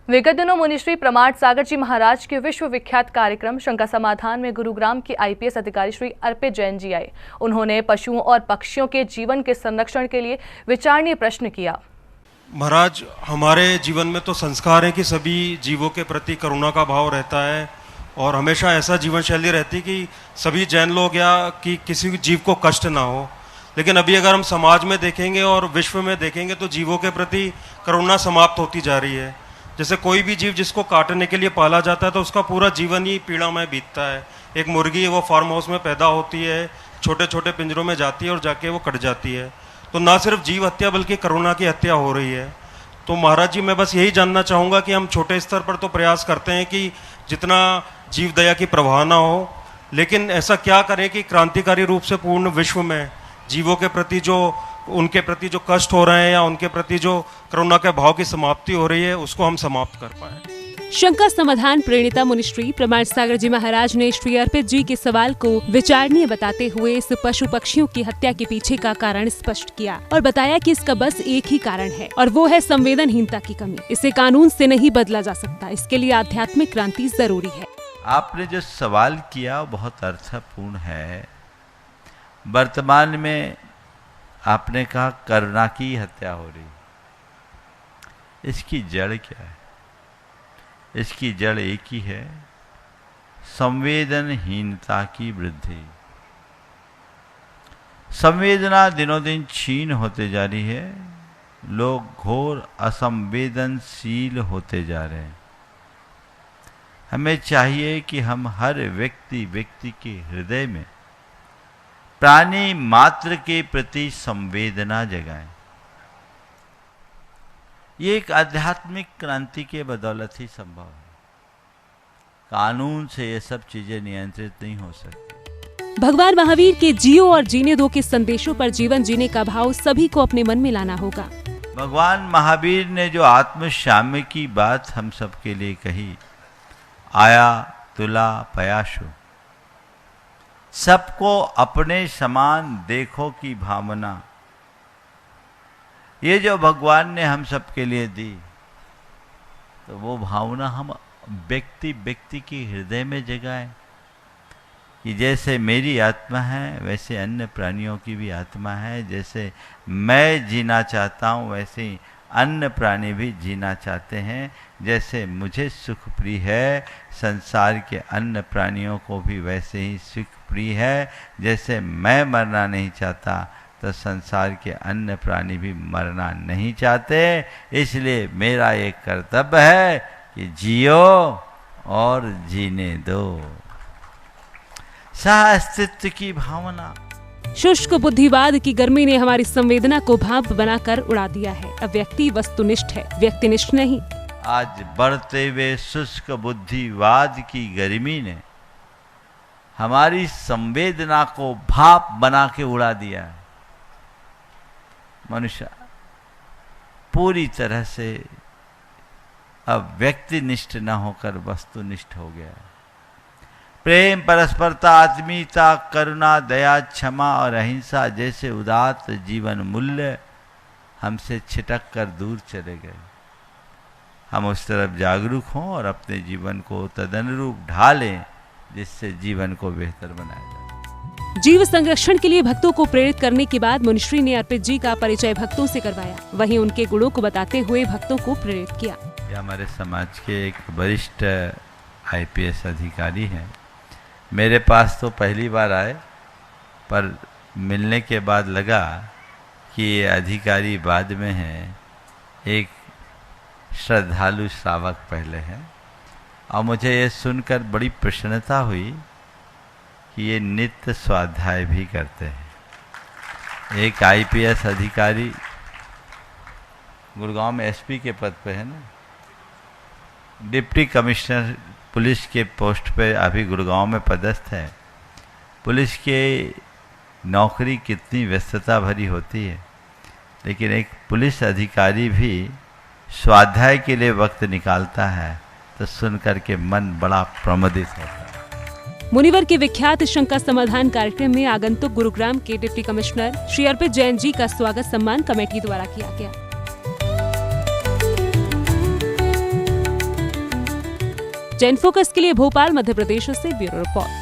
विगत दिनों मुनिश्री प्रमाण सागर जी महाराज के विश्व विख्यात कार्यक्रम शंका समाधान में गुरुग्राम के आईपीएस अधिकारी श्री अर्पित जैन जी आए। उन्होंने पशुओं और पक्षियों के जीवन के संरक्षण के लिए विचारणीय प्रश्न किया। महाराज, हमारे जीवन में तो संस्कार है कि सभी जीवों के प्रति करुणा का भाव रहता है और हमेशा ऐसा जीवन शैली रहती है कि सभी जैन लोग या कि किसी जीव को कष्ट ना हो। लेकिन अभी अगर हम समाज में देखेंगे और विश्व में देखेंगे तो जीवों के प्रति करुणा समाप्त होती जा रही है। जैसे कोई भी जीव जिसको काटने के लिए पाला जाता है तो उसका पूरा जीवन ही पीड़ामय बीतता है। एक मुर्गी है, वो फार्म हाउस में पैदा होती है, छोटे छोटे पिंजरों में जाती है और जाके वो कट जाती है। तो ना सिर्फ जीव हत्या बल्कि करुणा की हत्या हो रही है। तो महाराज जी, मैं बस यही जानना चाहूँगा कि हम छोटे स्तर पर तो प्रयास करते हैं कि जितना जीव दया की प्रवाह ना हो, लेकिन ऐसा क्या करें कि क्रांतिकारी रूप से पूर्ण विश्व में जीवों के प्रति उनके प्रति जो कष्ट हो रहे हैं या उनके प्रति जो करुणा के भाव की समाप्ति हो रही है उसको हम समाप्त कर पाए। शंका समाधान प्रेरणिता मुनिश्री प्रमाण सागर जी महाराज ने श्री अर्पित जी के सवाल को विचारणीय बताते हुए इस पशु पक्षियों की हत्या के पीछे का कारण स्पष्ट किया और बताया कि इसका बस एक ही कारण है और वो है संवेदनहीनता की कमी। इसे कानून से नहीं बदला जा सकता, इसके लिए आध्यात्मिक क्रांति जरूरी है। आपने जो सवाल किया बहुत अर्थपूर्ण है। वर्तमान में आपने कहा करुणा की हत्या हो रही, इसकी जड़ क्या है? इसकी जड़ एक ही है, संवेदनहीनता की वृद्धि। संवेदना दिनों दिन क्षीण होते जा रही है, लोग घोर असंवेदनशील होते जा रहे हैं। हमें चाहिए कि हम हर व्यक्ति के हृदय में प्राणी मात्र के प्रति संवेदना जगाएं। ये एक आध्यात्मिक क्रांति के बदौलत ही संभव है। कानून से ये सब चीजें नियंत्रित नहीं हो सकती। भगवान महावीर के जियो और जीने दो के संदेशों पर जीवन जीने का भाव सभी को अपने मन में लाना होगा। भगवान महावीर ने जो आत्मसाम्य की बात हम सबके लिए कही, आया तुला पयाशु, सबको अपने समान देखो की भावना, ये जो भगवान ने हम सबके लिए दी, तो वो भावना हम व्यक्ति के हृदय में जगाएं कि जैसे मेरी आत्मा है वैसे अन्य प्राणियों की भी आत्मा है, जैसे मैं जीना चाहता हूँ वैसे ही अन्य प्राणी भी जीना चाहते हैं, जैसे मुझे सुख प्रिय है संसार के अन्य प्राणियों को भी वैसे ही सुख प्रिय है। जैसे मैं मरना नहीं चाहता तो संसार के अन्य प्राणी भी मरना नहीं चाहते। इसलिए मेरा एक कर्तव्य है कि जियो और जीने दो। सह अस्तित्व की भावना। शुष्क बुद्धिवाद की गर्मी ने हमारी संवेदना को भाप बनाकर उड़ा दिया है। अब व्यक्ति वस्तुनिष्ठ है, व्यक्तिनिष्ठ नहीं। आज बढ़ते हुए शुष्क बुद्धिवाद की गर्मी ने हमारी संवेदना को भाप बना के उड़ा दिया है। मनुष्य पूरी तरह से अब व्यक्तिनिष्ठ न होकर वस्तुनिष्ठ हो गया है। प्रेम, परस्परता, आत्मीयता, करुणा, दया, क्षमा और अहिंसा जैसे उदात्त जीवन मूल्य हमसे छिटक कर दूर चले गए। हम उस तरफ जागरूक हों और अपने जीवन को तदनुरूप ढालें, जिससे जीवन को बेहतर बनाया जाए। जीव संरक्षण के लिए भक्तों को प्रेरित करने के बाद मुनिश्री ने अर्पित जी का परिचय भक्तों से करवाया, वहीं उनके गुणों को बताते हुए भक्तों को प्रेरित किया। ये हमारे समाज के एक वरिष्ठ आईपीएस अधिकारी हैं। मेरे पास तो पहली बार आए, पर मिलने के बाद लगा कि ये अधिकारी बाद में हैं, एक श्रद्धालु श्रावक पहले हैं। और मुझे ये सुनकर बड़ी प्रसन्नता हुई कि ये नित्य स्वाध्याय भी करते हैं। एक आईपीएस अधिकारी गुड़गांव में एसपी के पद पे है ना, डिप्टी कमिश्नर पुलिस के पोस्ट पे अभी गुड़गांव में पदस्थ है। पुलिस के नौकरी कितनी व्यस्तता भरी होती है, लेकिन एक पुलिस अधिकारी भी स्वाध्याय के लिए वक्त निकालता है तो सुनकर के मन बड़ा प्रमुदित होता है। मुनिवर के विख्यात शंका समाधान कार्यक्रम में आगंतुक गुरुग्राम के डिप्टी कमिश्नर श्री अर्पित जैन जी का स्वागत सम्मान कमेटी द्वारा किया गया। जैन फोकस के लिए भोपाल मध्य प्रदेश से ब्यूरो रिपोर्ट।